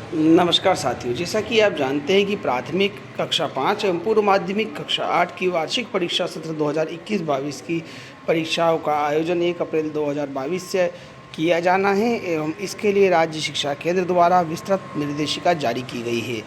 नमस्कार साथियों, जैसा कि आप जानते हैं कि प्राथमिक कक्षा 5 एवं पूर्व माध्यमिक कक्षा 8 की वार्षिक परीक्षा सत्र 2021-22 की परीक्षाओं का आयोजन 1 अप्रैल 2022 से किया जाना है एवं इसके लिए राज्य शिक्षा केंद्र द्वारा विस्तृत निर्देशिका जारी की गई है।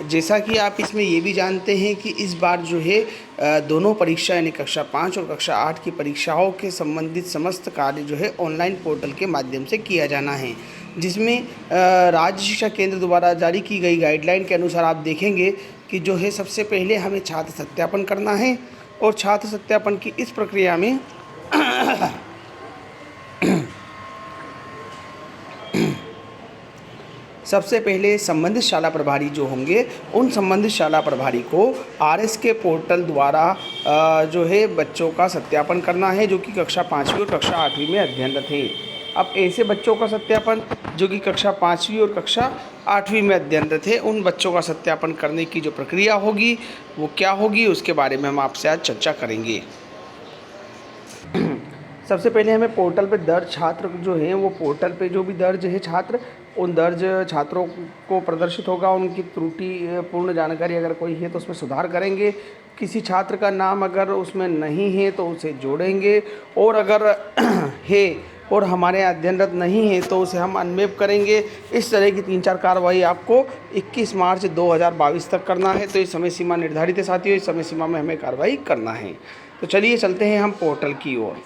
जैसा कि आप इसमें ये भी जानते हैं कि इस बार जो है दोनों परीक्षा यानी कक्षा 5 और कक्षा 8 की परीक्षाओं के संबंधित समस्त कार्य जो है ऑनलाइन पोर्टल के माध्यम से किया जाना है, जिसमें राज्य शिक्षा केंद्र द्वारा जारी की गई गाइडलाइन के अनुसार आप देखेंगे कि जो है सबसे पहले हमें छात्र सत्यापन करना है और छात्र सत्यापन की इस प्रक्रिया में सबसे पहले संबंधित शाला प्रभारी जो होंगे उन संबंधित शाला प्रभारी को आरएस के पोर्टल द्वारा जो है बच्चों का सत्यापन करना है जो कि कक्षा 5वीं और कक्षा 8वीं में अध्ययनरत हैं। अब ऐसे बच्चों का सत्यापन जो कि कक्षा 5वीं और कक्षा 8वीं में अध्ययनरत है, उन बच्चों का सत्यापन करने की जो प्रक्रिया होगी वो क्या होगी उसके बारे में हम आपसे आज चर्चा करेंगे। सबसे पहले हमें पोर्टल पे दर्ज छात्र जो हैं वो पोर्टल पे जो भी दर्ज है छात्र, उन दर्ज छात्रों को प्रदर्शित होगा, उनकी त्रुटिपूर्ण जानकारी अगर कोई है तो उसमें सुधार करेंगे। किसी छात्र का नाम अगर उसमें नहीं है तो उसे जोड़ेंगे और अगर है और हमारे यहाँ अध्ययनरत नहीं है तो उसे हम अनमैप करेंगे। इस तरह की 3-4 कार्रवाई आपको 21 मार्च 2022 तक करना है। तो इस समय सीमा निर्धारित है साथियों, इस समय सीमा में हमें कार्रवाई करना है। तो चलिए चलते हैं हम पोर्टल की ओर।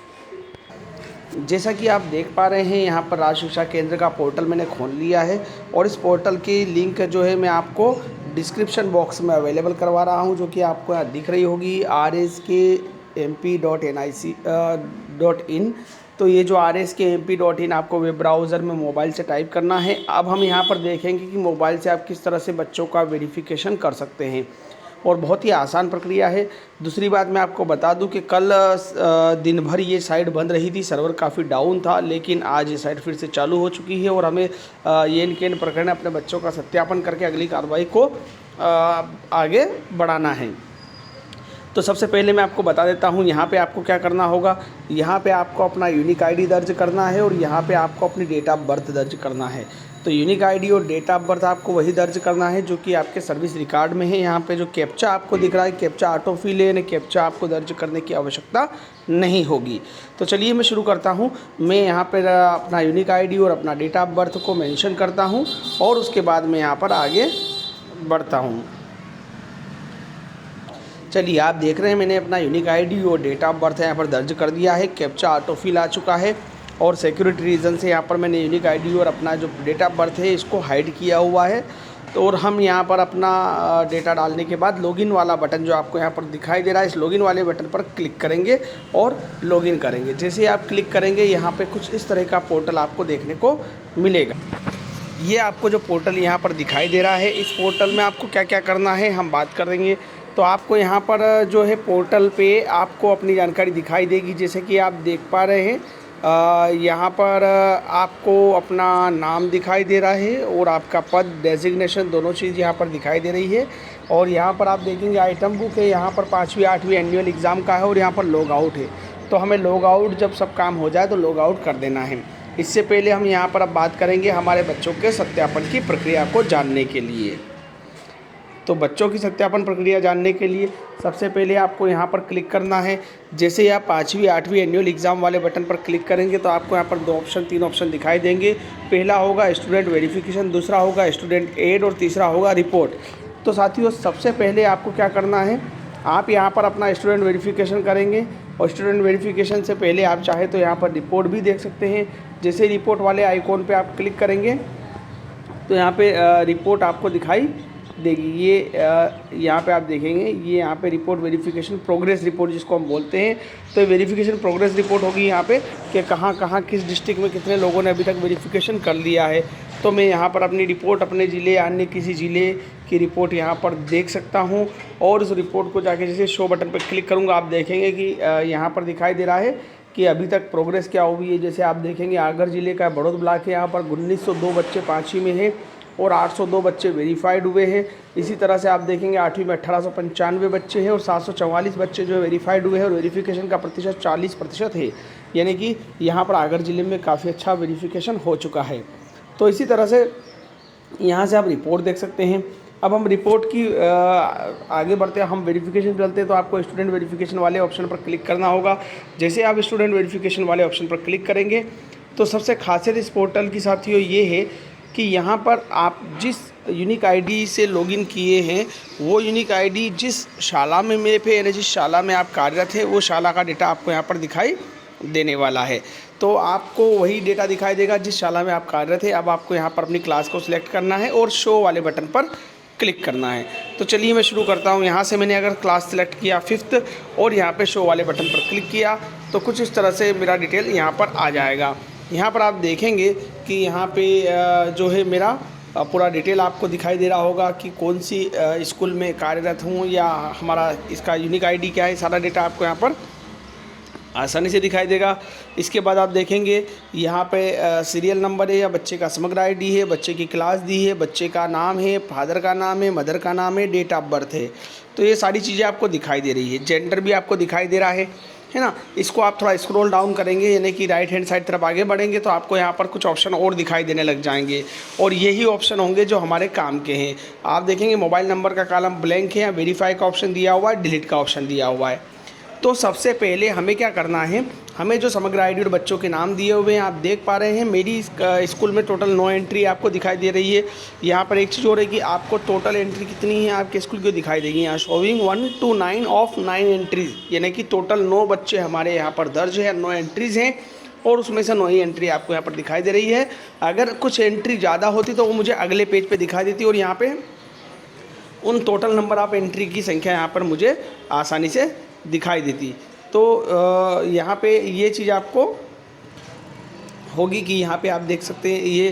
जैसा कि आप देख पा रहे हैं यहाँ पर राज्य शिक्षा केंद्र का पोर्टल मैंने खोल लिया है और इस पोर्टल की लिंक जो है मैं आपको डिस्क्रिप्शन बॉक्स में अवेलेबल करवा रहा हूँ, जो कि आपको यहाँ दिख रही होगी rskmp.nic.in। तो ये जो rskmp.in आपको वेब ब्राउज़र में मोबाइल से टाइप करना है। अब हम यहाँ पर देखेंगे कि मोबाइल से आप किस तरह से बच्चों का वेरिफिकेशन कर सकते हैं और बहुत ही आसान प्रक्रिया है। दूसरी बात मैं आपको बता दूं कि कल दिन भर ये साइट बंद रही थी, सर्वर काफ़ी डाउन था, लेकिन आज ये साइट फिर से चालू हो चुकी है और हमें ये इनके प्रकरण अपने बच्चों का सत्यापन करके अगली कार्रवाई को आगे बढ़ाना है। तो सबसे पहले मैं आपको बता देता हूँ यहाँ पे आपको क्या करना होगा। यहाँ पे आपको अपना यूनिक आईडी दर्ज करना है और यहाँ पे आपको अपनी डेट ऑफ बर्थ दर्ज करना है। तो यूनिक आईडी और डेट ऑफ बर्थ आपको वही दर्ज करना है जो कि आपके सर्विस रिकॉर्ड में है। यहाँ पे जो कैप्चा आपको दिख रहा है, कैप्चा ऑटो फिल है, यानी कैप्चा आपको दर्ज करने की आवश्यकता नहीं होगी। तो चलिए मैं शुरू करता हूँ। मैं यहाँ पर अपना यूनिक आईडी और अपना डेट ऑफ बर्थ को मेंशन करता हूँ और उसके बाद मैं यहाँ पर आगे बढ़ता हूँ। चलिए आप देख रहे हैं मैंने अपना यूनिक आईडी और डेट ऑफ बर्थ यहाँ पर दर्ज कर दिया है, कैप्चा ऑटो फिल आ चुका है और सिक्योरिटी रीज़न से यहाँ पर मैंने यूनिक आईडी और अपना जो डेट ऑफ बर्थ है इसको हाइड किया हुआ है। तो और हम यहाँ पर अपना डेटा डालने के बाद लॉगिन वाला बटन जो आपको यहाँ पर दिखाई दे रहा है, इस लॉगिन वाले बटन पर क्लिक करेंगे और लॉगिन करेंगे। जैसे आप क्लिक करेंगे यहाँ पर कुछ इस तरह का पोर्टल आपको देखने को मिलेगा। ये आपको जो पोर्टल यहाँ पर दिखाई दे रहा है, इस पोर्टल में आपको क्या क्या करना है हम बात करेंगे। तो आपको यहाँ पर जो है पोर्टल पे आपको अपनी जानकारी दिखाई देगी, जैसे कि आप देख पा रहे हैं यहाँ पर आपको अपना नाम दिखाई दे रहा है और आपका पद डेजिग्नेशन दोनों चीज़ यहाँ पर दिखाई दे रही है। और यहाँ पर आप देखेंगे आइटम बुक है, यहाँ पर 5वीं 8वीं एनुअल एग्ज़ाम का है और यहाँ पर लॉग आउट है। तो हमें लॉग आउट जब सब काम हो जाए तो लॉग आउट कर देना है। इससे पहले हम यहाँ पर अब बात करेंगे हमारे बच्चों के सत्यापन की प्रक्रिया को जानने के लिए। तो बच्चों की सत्यापन प्रक्रिया जानने के लिए सबसे पहले आपको यहाँ पर क्लिक करना है। जैसे ही आप 5वीं 8वीं एनुअल एग्ज़ाम वाले बटन पर क्लिक करेंगे तो आपको यहाँ पर 3 ऑप्शन दिखाई देंगे। पहला होगा स्टूडेंट वेरिफिकेशन, दूसरा होगा स्टूडेंट एड और तीसरा होगा रिपोर्ट। तो साथियों सबसे पहले आपको क्या करना है, आप यहाँ पर अपना स्टूडेंट वेरिफिकेशन करेंगे और स्टूडेंट वेरिफिकेशन से पहले आप चाहे तो यहाँ पर रिपोर्ट भी देख सकते हैं। जैसे रिपोर्ट वाले आइकॉन पे आप क्लिक करेंगे तो यहाँ पे रिपोर्ट आपको दिखाई देगी। ये यहाँ पे आप देखेंगे, ये यहाँ पे रिपोर्ट वेरिफिकेशन प्रोग्रेस रिपोर्ट जिसको हम बोलते हैं। तो वेरिफिकेशन प्रोग्रेस रिपोर्ट होगी यहाँ पे कि कहाँ कहाँ किस डिस्ट्रिक्ट में कितने लोगों ने अभी तक वेरिफिकेशन कर लिया है। तो मैं यहाँ पर अपनी रिपोर्ट अपने ज़िले अन्य किसी ज़िले की रिपोर्ट यहाँ पर देख सकता हूँ और उस रिपोर्ट को जाके जैसे शो बटन पर क्लिक करूँगा आप देखेंगे कि यहाँ पर दिखाई दे रहा है कि अभी तक प्रोग्रेस क्या हुई है। जैसे आप देखेंगे आगर ज़िले का बड़ौद ब्लॉक है, यहाँ पर 1902 बच्चे 5वीं में हैं और 802 बच्चे वेरीफाइड हुए हैं। इसी तरह से आप देखेंगे 8वीं में 1895 बच्चे हैं और 744 बच्चे जो है वेरीफाइड हुए हैं और वेरिफिकेशन का प्रतिशत 40% है, यानी कि यहाँ पर आगर ज़िले में काफ़ी अच्छा वेरिफिकेशन हो चुका है। तो इसी तरह से यहाँ से आप रिपोर्ट देख सकते हैं। अब हम रिपोर्ट की आगे बढ़ते हैं, हम वेरिफिकेशन चलते हैं। तो आपको स्टूडेंट वेरिफिकेशन वाले ऑप्शन पर क्लिक करना होगा। जैसे आप स्टूडेंट वेरिफिकेशन वाले ऑप्शन पर क्लिक करेंगे तो सबसे खासियत इस पोर्टल की साथियों ये है कि यहाँ पर आप जिस यूनिक आईडी से लॉगिन किए हैं वो यूनिक आईडी जिस शाला में मैप है, यानी जिस शाला में आप कार्यरत है, वो शाला का डेटा आपको यहाँ पर दिखाई देने वाला है। तो आपको वही डेटा दिखाई देगा जिस शाला में आप कार्यरत है। अब आपको यहाँ पर अपनी क्लास को सिलेक्ट करना है और शो वाले बटन पर क्लिक करना है। तो चलिए मैं शुरू करता हूँ। यहाँ से मैंने अगर क्लास सिलेक्ट किया 5th और यहाँ पे शो वाले बटन पर क्लिक किया तो कुछ इस तरह से मेरा डिटेल यहाँ पर आ जाएगा। यहाँ पर आप देखेंगे कि यहाँ पे जो है मेरा पूरा डिटेल आपको दिखाई दे रहा होगा कि कौन सी स्कूल में कार्यरत हूँ या हमारा इसका यूनिक आईडी क्या है। सारा डेटा आपको यहाँ पर आसानी से दिखाई देगा। इसके बाद आप देखेंगे यहाँ पे सीरियल नंबर है या बच्चे का समग्र आईडी है, बच्चे की क्लास दी है, बच्चे का नाम है, फादर का नाम है, मदर का नाम है, डेट ऑफ बर्थ है। तो ये सारी चीज़ें आपको दिखाई दे रही है। जेंडर भी आपको दिखाई दे रहा है ना। इसको आप थोड़ा स्क्रॉल डाउन करेंगे यानी कि राइट हैंड साइड तरफ आगे बढ़ेंगे तो आपको यहाँ पर कुछ ऑप्शन और दिखाई देने लग जाएंगे और यही ऑप्शन होंगे जो हमारे काम के हैं। आप देखेंगे मोबाइल नंबर का कॉलम ब्लैंक है, या वेरीफाई का ऑप्शन दिया हुआ है, डिलीट का ऑप्शन दिया हुआ है। तो सबसे पहले हमें क्या करना है, हमें जो समग्र आईडी और बच्चों के नाम दिए हुए हैं आप देख पा रहे हैं। मेरी स्कूल में टोटल 9 एंट्री आपको दिखाई दे रही है। यहाँ पर एक चीज़ हो रही है कि आपको टोटल एंट्री कितनी है आपके स्कूल की दिखाई देगी। यहाँ शोविंग 1 to 9 ऑफ 9 एंट्रीज़, यानी कि टोटल 9 बच्चे हमारे यहाँ पर दर्ज है, 9 एंट्रीज़ हैं और उसमें से 9 ही एंट्री आपको यहाँ पर दिखाई दे रही है। अगर कुछ एंट्री ज़्यादा होती तो वो मुझे अगले पेज पर दिखाई देती और यहाँ पर उन टोटल नंबर ऑफ एंट्री की संख्या यहाँ पर मुझे आसानी से दिखाई देती। तो यहाँ पे ये चीज़ आपको होगी कि यहाँ पे आप देख सकते हैं ये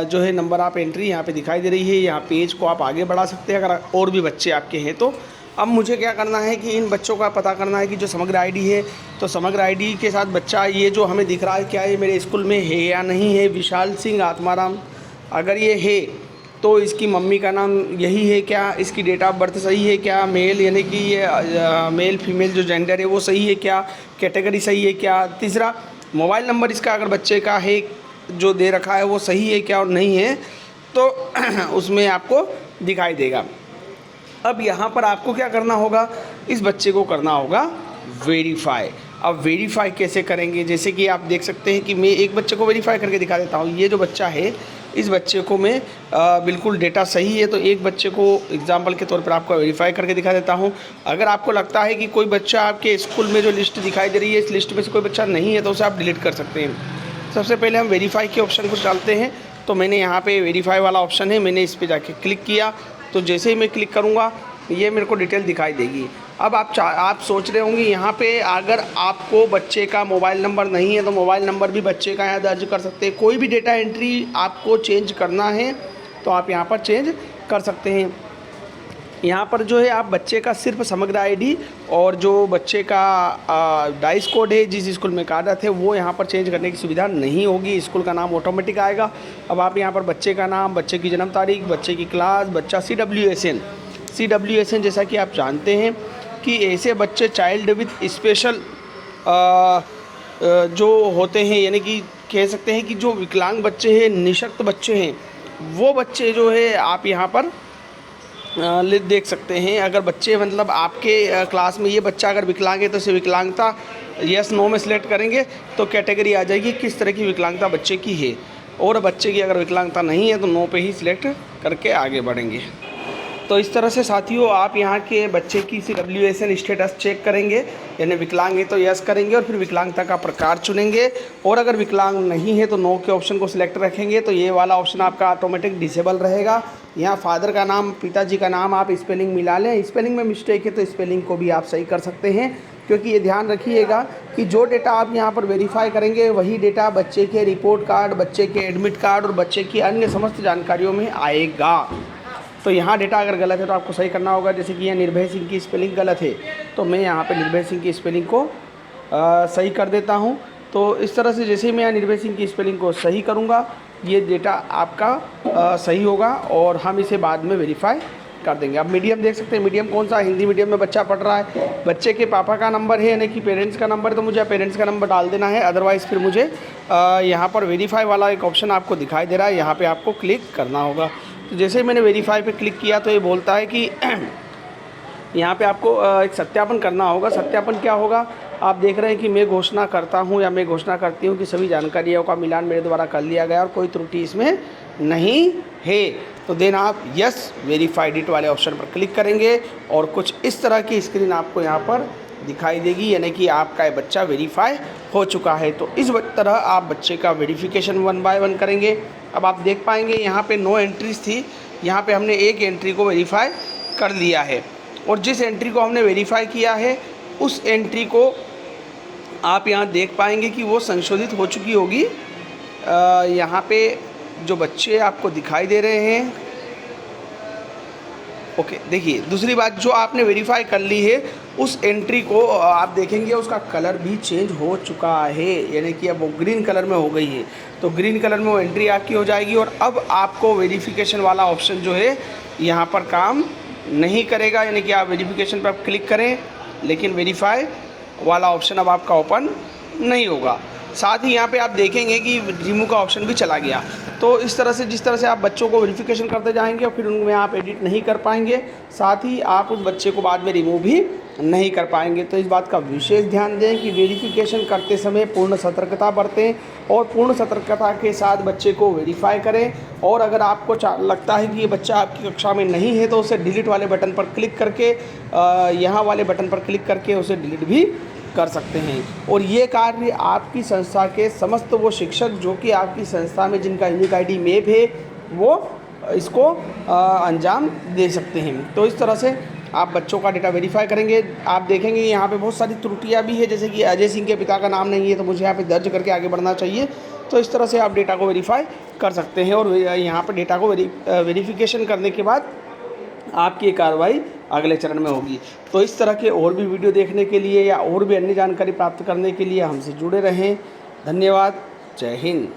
जो है नंबर ऑफ एंट्री यहाँ पे दिखाई दे रही है। यहाँ पेज को आप आगे बढ़ा सकते हैं अगर और भी बच्चे आपके हैं तो। अब मुझे क्या करना है कि इन बच्चों का पता करना है कि जो समग्र आईडी है तो समग्र आईडी के साथ बच्चा ये जो हमें दिख रहा है क्या ये मेरे स्कूल में है या नहीं है। विशाल सिंह आत्माराम, अगर ये है तो इसकी मम्मी का नाम यही है क्या, इसकी डेट ऑफ बर्थ सही है क्या, मेल यानी कि ये मेल फीमेल जो जेंडर है वो सही है क्या, कैटेगरी सही है क्या। तीसरा मोबाइल नंबर इसका अगर बच्चे का है जो दे रखा है वो सही है क्या और नहीं है तो उसमें आपको दिखाई देगा। अब यहाँ पर आपको क्या करना होगा, इस बच्चे को करना होगा वेरीफाई। अब वेरीफाई कैसे करेंगे, जैसे कि आप देख सकते हैं कि मैं एक बच्चे को वेरीफाई करके दिखा देता हूँ। ये जो बच्चा है इस बच्चे को मैं बिल्कुल डेटा सही है तो एक बच्चे को एग्जाम्पल के तौर पर आपको वेरीफाई करके दिखा देता हूँ। अगर आपको लगता है कि कोई बच्चा आपके स्कूल में जो लिस्ट दिखाई दे रही है इस लिस्ट में से कोई बच्चा नहीं है तो उसे आप डिलीट कर सकते हैं। सबसे पहले हम वेरीफाई के ऑप्शन को डालते हैं। तो मैंने यहाँ पे वेरीफाई वाला ऑप्शन है, मैंने इस पर जाके क्लिक किया तो जैसे ही मैं क्लिक करूँगा ये मेरे को डिटेल दिखाई देगी। अब आप सोच रहे होंगे यहाँ पे अगर आपको बच्चे का मोबाइल नंबर नहीं है तो मोबाइल नंबर भी बच्चे का यहाँ दर्ज कर सकते हैं। कोई भी डेटा एंट्री आपको चेंज करना है तो आप यहाँ पर चेंज कर सकते हैं। यहाँ पर जो है आप बच्चे का सिर्फ समग्र आईडी और जो बच्चे का डाइस कोड है जिस स्कूल में कार्यरत है वो यहाँ पर चेंज करने की सुविधा नहीं होगी। स्कूल का नाम ऑटोमेटिक आएगा। अब आप यहाँ पर बच्चे का नाम, बच्चे की जन्म तारीख, बच्चे की क्लास, बच्चा CWSN जैसा कि आप जानते हैं कि ऐसे बच्चे चाइल्ड विथ स्पेशल जो होते हैं यानी कि कह सकते हैं कि जो विकलांग बच्चे हैं, निःशक्त बच्चे हैं, वो बच्चे जो है आप यहाँ पर देख सकते हैं। अगर बच्चे मतलब आपके क्लास में ये बच्चा अगर विकलांग है तो इसे विकलांगता यस नो में सिलेक्ट करेंगे तो कैटेगरी आ जाएगी किस तरह की विकलांगता बच्चे की है, और बच्चे की अगर विकलांगता नहीं है तो नो पे ही सिलेक्ट करके आगे बढ़ेंगे। तो इस तरह से साथियों आप यहाँ के बच्चे की CWSN स्टेटस चेक करेंगे, यानी विकलांग है तो यस करेंगे और फिर विकलांगता का प्रकार चुनेंगे, और अगर विकलांग नहीं है तो नो के ऑप्शन को सिलेक्ट रखेंगे तो ये वाला ऑप्शन आपका ऑटोमेटिक डिसेबल रहेगा। यहाँ फादर का नाम, पिताजी का नाम आप स्पेलिंग मिला लें। स्पेलिंग में मिस्टेक है तो स्पेलिंग को भी आप सही कर सकते हैं, क्योंकि ये ध्यान रखिएगा कि जो डेटा आप यहाँ पर वेरीफाई करेंगे वही डेटा बच्चे के रिपोर्ट कार्ड, बच्चे के एडमिट कार्ड और बच्चे की अन्य समस्त जानकारियों में आएगा। तो यहाँ डेटा अगर गलत है तो आपको सही करना होगा। जैसे कि यहाँ निर्भय सिंह की स्पेलिंग गलत है तो मैं यहाँ पे निर्भय सिंह की स्पेलिंग को सही कर देता हूँ। तो इस तरह से जैसे ही मैं यहाँ निर्भय सिंह की स्पेलिंग को सही करूँगा ये डेटा आपका सही होगा और हम इसे बाद में वेरीफाई कर देंगे। अब मीडियम देख सकते हैं, मीडियम कौन सा, हिंदी मीडियम में बच्चा पढ़ रहा है, बच्चे के पापा का नंबर है यानी कि पेरेंट्स का नंबर, तो मुझे पेरेंट्स का नंबर डाल देना है। अदरवाइज़ फिर मुझे यहाँ पर वेरीफाई वाला एक ऑप्शन आपको दिखाई दे रहा है, यहाँ पर आपको क्लिक करना होगा। तो जैसे ही मैंने वेरीफाई पे क्लिक किया तो ये बोलता है कि यहाँ पे आपको एक सत्यापन करना होगा। सत्यापन क्या होगा, आप देख रहे हैं कि मैं घोषणा करता हूँ या मैं घोषणा करती हूँ कि सभी जानकारियों का मिलान मेरे द्वारा कर लिया गया और कोई त्रुटि इसमें नहीं है। तो देन आप यस वेरीफाइड इट वाले ऑप्शन पर क्लिक करेंगे और कुछ इस तरह की स्क्रीन आपको यहाँ पर दिखाई देगी, यानी कि आपका बच्चा वेरीफाई हो चुका है। तो इस तरह आप बच्चे का वेरिफिकेशन 1 बाय 1 करेंगे। अब आप देख पाएंगे यहाँ पे 9 एंट्रीज थी, यहाँ पे हमने एक एंट्री को वेरीफाई कर लिया है और जिस एंट्री को हमने वेरीफाई किया है उस एंट्री को आप यहाँ देख पाएंगे कि वो संशोधित हो चुकी होगी। यहाँ पे जो बच्चे आपको दिखाई दे रहे हैं, ओके देखिए दूसरी बात, जो आपने वेरीफाई कर ली है उस एंट्री को आप देखेंगे उसका कलर भी चेंज हो चुका है, यानी कि अब वो ग्रीन कलर में हो गई है। तो ग्रीन कलर में वो एंट्री आपकी हो जाएगी और अब आपको वेरिफिकेशन वाला ऑप्शन जो है यहाँ पर काम नहीं करेगा, यानी कि आप वेरिफिकेशन पर आप क्लिक करें लेकिन वेरीफाई वाला ऑप्शन अब आपका ओपन नहीं होगा। साथ ही यहाँ पे आप देखेंगे कि रिमूव का ऑप्शन भी चला गया। तो इस तरह से जिस तरह से आप बच्चों को वेरिफिकेशन करते जाएंगे और फिर उनमें आप एडिट नहीं कर पाएंगे, साथ ही आप उस बच्चे को बाद में रिमूव भी नहीं कर पाएंगे। तो इस बात का विशेष ध्यान दें कि वेरिफिकेशन करते समय पूर्ण सतर्कता बरतें और पूर्ण सतर्कता के साथ बच्चे को वेरीफाई करें। और अगर आपको लगता है कि ये बच्चा आपकी कक्षा में नहीं है तो उसे डिलीट वाले बटन पर क्लिक करके यहाँ वाले बटन पर क्लिक करके उसे डिलीट भी कर सकते हैं। और ये कार्य आपकी संस्था के समस्त वो शिक्षक जो कि आपकी संस्था में जिनका यूनिक आईडी मैप है वो इसको अंजाम दे सकते हैं। तो इस तरह से आप बच्चों का डेटा वेरीफाई करेंगे। आप देखेंगे यहाँ पे बहुत सारी त्रुटियाँ भी है, जैसे कि अजय सिंह के पिता का नाम नहीं है तो मुझे यहाँ पे दर्ज करके आगे बढ़ना चाहिए। तो इस तरह से आप डेटा को वेरीफाई कर सकते हैं और यहाँ पर डेटा को वेरिफिकेशन करने के बाद आपकी कार्रवाई अगले चरण में होगी। तो इस तरह के और भी वीडियो देखने के लिए या और भी अन्य जानकारी प्राप्त करने के लिए हमसे जुड़े रहें। धन्यवाद। जय हिंद।